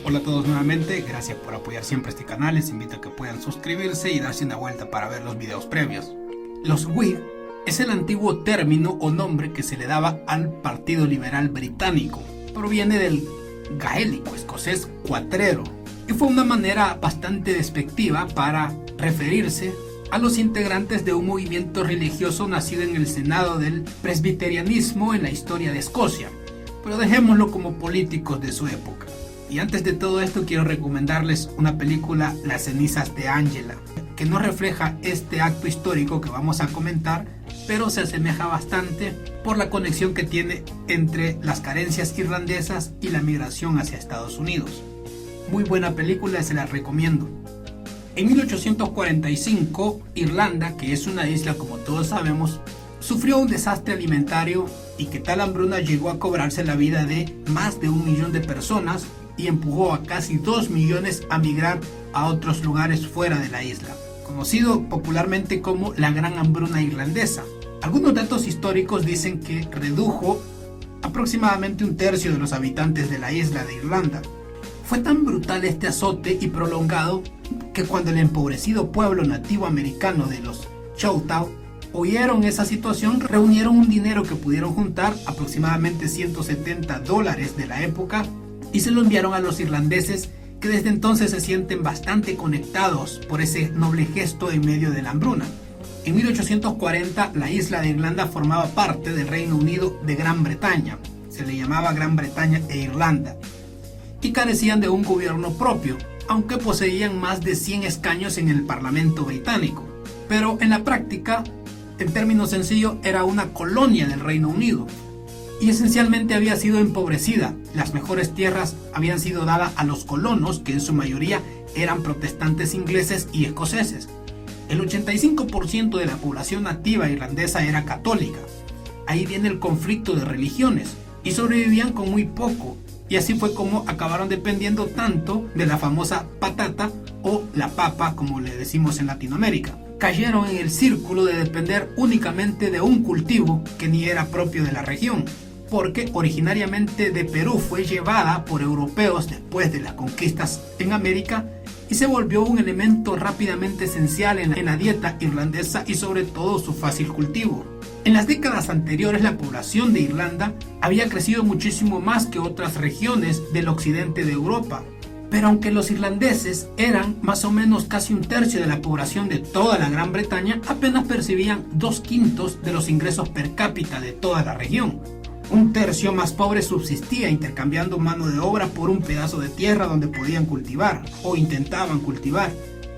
Hola a todos nuevamente, gracias por apoyar siempre este canal, les invito a que puedan suscribirse y darse una vuelta para ver los videos previos. Los Whig es el antiguo término o nombre que se le daba al Partido Liberal Británico. Proviene del gaélico escocés cuatrero y fue una manera bastante despectiva para referirse a los integrantes de un movimiento religioso nacido en el senado del presbiterianismo en la historia de Escocia, pero dejémoslo como políticos de su época. Y antes de todo esto quiero recomendarles una película, Las cenizas de Angela, que no refleja este acto histórico que vamos a comentar, pero se asemeja bastante por la conexión que tiene entre las carencias irlandesas y la migración hacia Estados Unidos. Muy buena película, se la recomiendo. En 1845, Irlanda, que es una isla como todos sabemos, sufrió un desastre alimentario y que tal hambruna llegó a cobrarse la vida de más de 1 millón de personas y empujó a casi 2 millones a migrar a otros lugares fuera de la isla, conocido popularmente como la Gran Hambruna Irlandesa. Algunos datos históricos dicen que redujo aproximadamente 1/3 de los habitantes de la isla de Irlanda. Fue tan brutal este azote y prolongado que cuando el empobrecido pueblo nativo americano de los Choctaw oyeron esa situación, reunieron un dinero que pudieron juntar, aproximadamente $170 de la época, y se lo enviaron a los irlandeses, que desde entonces se sienten bastante conectados por ese noble gesto en medio de la hambruna. En 1840 la isla de Irlanda formaba parte del Reino Unido de Gran Bretaña, se le llamaba Gran Bretaña e Irlanda, y carecían de un gobierno propio, aunque poseían más de 100 escaños en el Parlamento británico. Pero en la práctica, en términos sencillos, era una colonia del Reino Unido y esencialmente había sido empobrecida. Las mejores tierras habían sido dadas a los colonos, que en su mayoría eran protestantes ingleses y escoceses. El 85% de la población nativa irlandesa era católica. Ahí viene el conflicto de religiones y sobrevivían con muy poco, y así fue como acabaron dependiendo tanto de la famosa patata o la papa, como le decimos en Latinoamérica. Cayeron en el círculo de depender únicamente de un cultivo que ni era propio de la región, porque originariamente de Perú fue llevada por europeos después de las conquistas en América y se volvió un elemento rápidamente esencial en la dieta irlandesa y sobre todo su fácil cultivo. En las décadas anteriores la población de Irlanda había crecido muchísimo más que otras regiones del occidente de Europa. Pero aunque los irlandeses eran más o menos casi 1/3 de la población de toda la Gran Bretaña, apenas percibían 2/5 de los ingresos per cápita de toda la región. 1/3 más pobre subsistía intercambiando mano de obra por un pedazo de tierra donde podían cultivar o intentaban cultivar.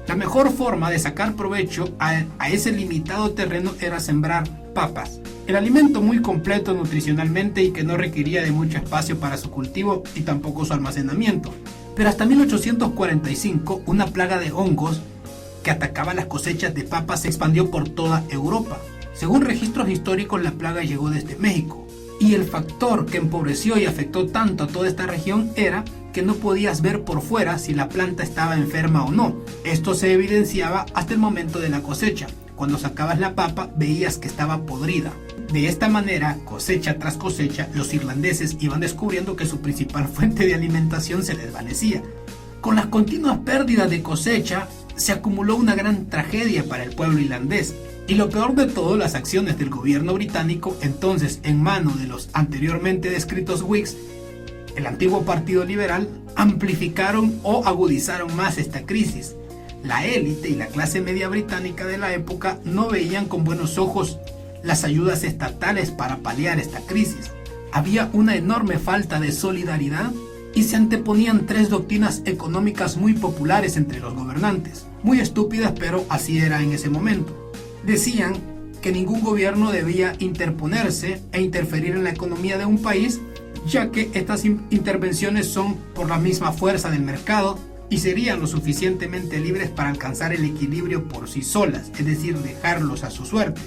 La mejor forma de sacar provecho a ese limitado terreno era sembrar papas, el alimento muy completo nutricionalmente y que no requería de mucho espacio para su cultivo y tampoco su almacenamiento. Pero hasta 1845 una plaga de hongos que atacaba las cosechas de papas se expandió por toda Europa. Según registros históricos, la plaga llegó desde México, y el factor que empobreció y afectó tanto a toda esta región era que no podías ver por fuera si la planta estaba enferma o no. Esto se evidenciaba hasta el momento de la cosecha. Cuando sacabas la papa veías que estaba podrida. De esta manera, cosecha tras cosecha, los irlandeses iban descubriendo que su principal fuente de alimentación se desvanecía. Con las continuas pérdidas de cosecha, se acumuló una gran tragedia para el pueblo irlandés. Y lo peor de todo, las acciones del gobierno británico, entonces en manos de los anteriormente descritos Whigs, el antiguo Partido Liberal, amplificaron o agudizaron más esta crisis. La élite y la clase media británica de la época no veían con buenos ojos las ayudas estatales para paliar esta crisis. Había una enorme falta de solidaridad y se anteponían 3 doctrinas económicas muy populares entre los gobernantes, muy estúpidas, pero así era en ese momento. Decían que ningún gobierno debía interponerse e interferir en la economía de un país, ya que estas intervenciones son por la misma fuerza del mercado y serían lo suficientemente libres para alcanzar el equilibrio por sí solas, es decir, dejarlos a su suerte.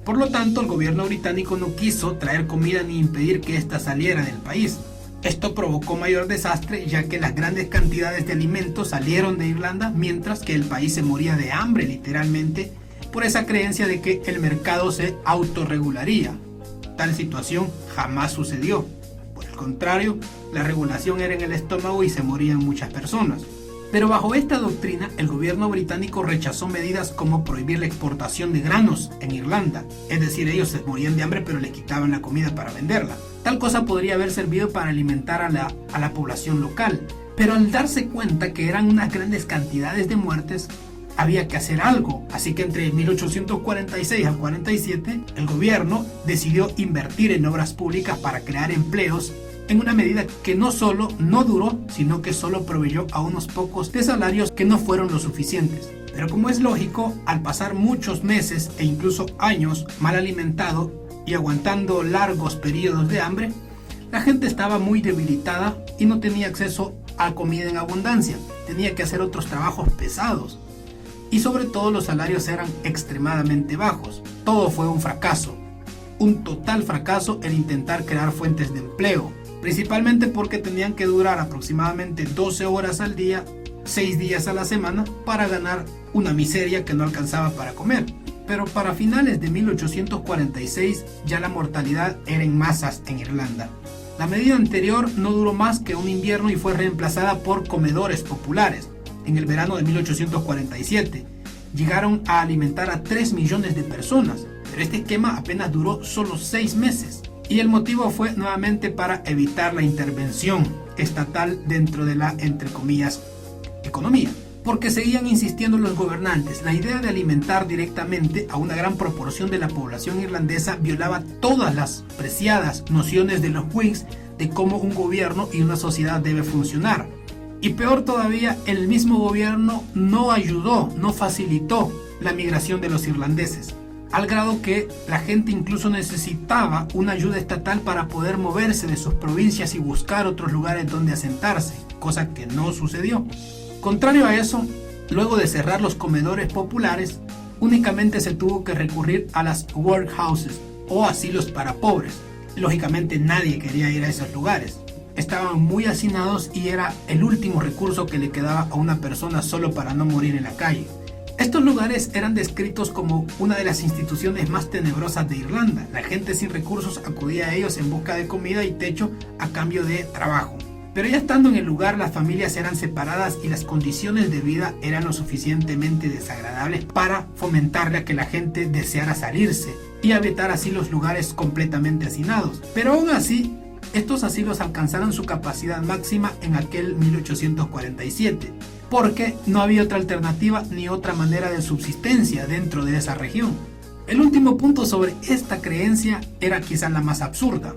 Por lo tanto, el gobierno británico no quiso traer comida ni impedir que ésta saliera del país. Esto provocó mayor desastre, ya que las grandes cantidades de alimentos salieron de Irlanda, mientras que el país se moría de hambre literalmente, por esa creencia de que el mercado se autorregularía. Tal situación jamás sucedió. Por el contrario, la regulación era en el estómago y se morían muchas personas. Pero bajo esta doctrina, el gobierno británico rechazó medidas como prohibir la exportación de granos en Irlanda. Es decir, ellos se morían de hambre pero les quitaban la comida para venderla. Tal cosa podría haber servido para alimentar a la población local. Pero al darse cuenta que eran unas grandes cantidades de muertes, había que hacer algo. Así que entre 1846 al 47, el gobierno decidió invertir en obras públicas para crear empleos, en una medida que no solo no duró, sino que solo proveyó a unos pocos de salarios que no fueron lo suficientes. Pero como es lógico, al pasar muchos meses e incluso años mal alimentado y aguantando largos periodos de hambre, la gente estaba muy debilitada y no tenía acceso a comida en abundancia. Tenía que hacer otros trabajos pesados. Y sobre todo los salarios eran extremadamente bajos. Todo fue un fracaso. Un total fracaso el intentar crear fuentes de empleo. Principalmente porque tenían que durar aproximadamente 12 horas al día, 6 días a la semana, para ganar una miseria que no alcanzaba para comer. Pero para finales de 1846 ya la mortalidad era en masas en Irlanda. La medida anterior no duró más que un invierno y fue reemplazada por comedores populares. En el verano de 1847 llegaron a alimentar a 3 millones de personas, pero este esquema apenas duró solo 6 meses. Y el motivo fue nuevamente para evitar la intervención estatal dentro de la, entre comillas, economía. Porque seguían insistiendo los gobernantes, la idea de alimentar directamente a una gran proporción de la población irlandesa violaba todas las preciadas nociones de los Whigs de cómo un gobierno y una sociedad debe funcionar. Y peor todavía, el mismo gobierno no ayudó, no facilitó la migración de los irlandeses, al grado que la gente incluso necesitaba una ayuda estatal para poder moverse de sus provincias y buscar otros lugares donde asentarse, cosa que no sucedió. Contrario a eso, luego de cerrar los comedores populares, únicamente se tuvo que recurrir a las workhouses o asilos para pobres. Lógicamente nadie quería ir a esos lugares. Estaban muy hacinados y era el último recurso que le quedaba a una persona solo para no morir en la calle. Estos lugares eran descritos como una de las instituciones más tenebrosas de Irlanda. La gente sin recursos acudía a ellos en busca de comida y techo a cambio de trabajo. Pero ya estando en el lugar, las familias eran separadas y las condiciones de vida eran lo suficientemente desagradables para fomentarle a que la gente deseara salirse y habitar así los lugares completamente hacinados. Pero aún así, estos asilos alcanzaron su capacidad máxima en aquel 1847, porque no había otra alternativa ni otra manera de subsistencia dentro de esa región. El último punto sobre esta creencia era quizá la más absurda.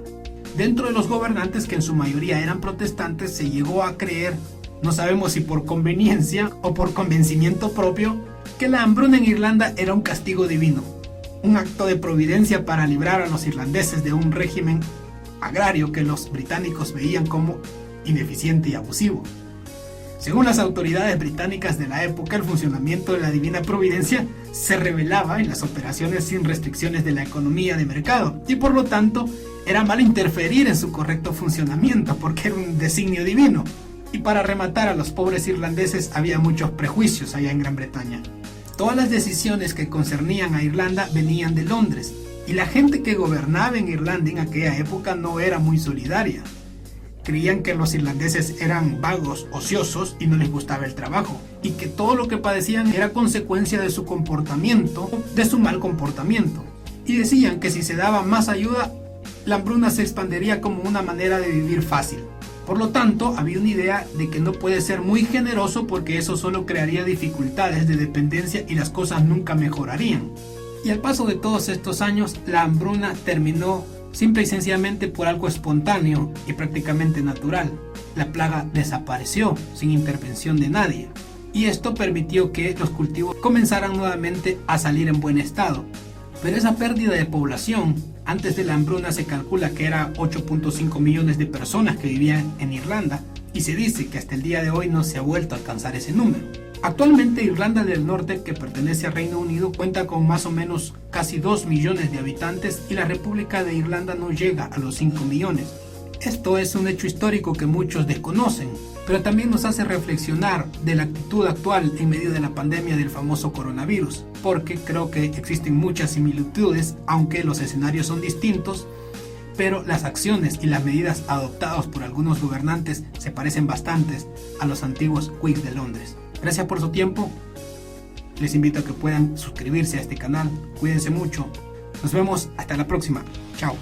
Dentro de los gobernantes, que en su mayoría eran protestantes, se llegó a creer, no sabemos si por conveniencia o por convencimiento propio, que la hambruna en Irlanda era un castigo divino, un acto de providencia para librar a los irlandeses de un régimen agrario que los británicos veían como ineficiente y abusivo. Según las autoridades británicas de la época, el funcionamiento de la divina providencia se revelaba en las operaciones sin restricciones de la economía de mercado y por lo tanto era mal interferir en su correcto funcionamiento porque era un designio divino. Y para rematar, a los pobres irlandeses había muchos prejuicios allá en Gran Bretaña. Todas las decisiones que concernían a Irlanda venían de Londres y la gente que gobernaba en Irlanda en aquella época no era muy solidaria. Creían que los irlandeses eran vagos, ociosos y no les gustaba el trabajo, y que todo lo que padecían era consecuencia de su comportamiento, de su mal comportamiento. Y decían que si se daba más ayuda, la hambruna se expandiría como una manera de vivir fácil. Por lo tanto, había una idea de que no puede ser muy generoso porque eso solo crearía dificultades de dependencia y las cosas nunca mejorarían. Y al paso de todos estos años, la hambruna terminó simple y sencillamente por algo espontáneo y prácticamente natural. La plaga desapareció sin intervención de nadie. Y esto permitió que los cultivos comenzaran nuevamente a salir en buen estado. Pero esa pérdida de población, antes de la hambruna se calcula que era 8.5 millones de personas que vivían en Irlanda, y se dice que hasta el día de hoy no se ha vuelto a alcanzar ese número. Actualmente Irlanda del Norte, que pertenece al Reino Unido, cuenta con más o menos casi 2 millones de habitantes y la República de Irlanda no llega a los 5 millones. Esto es un hecho histórico que muchos desconocen, pero también nos hace reflexionar de la actitud actual en medio de la pandemia del famoso coronavirus, porque creo que existen muchas similitudes, aunque los escenarios son distintos, pero las acciones y las medidas adoptadas por algunos gobernantes se parecen bastante a los antiguos Whigs de Londres. Gracias por su tiempo. Les invito a que puedan suscribirse a este canal. Cuídense mucho. Nos vemos hasta la próxima. Chao.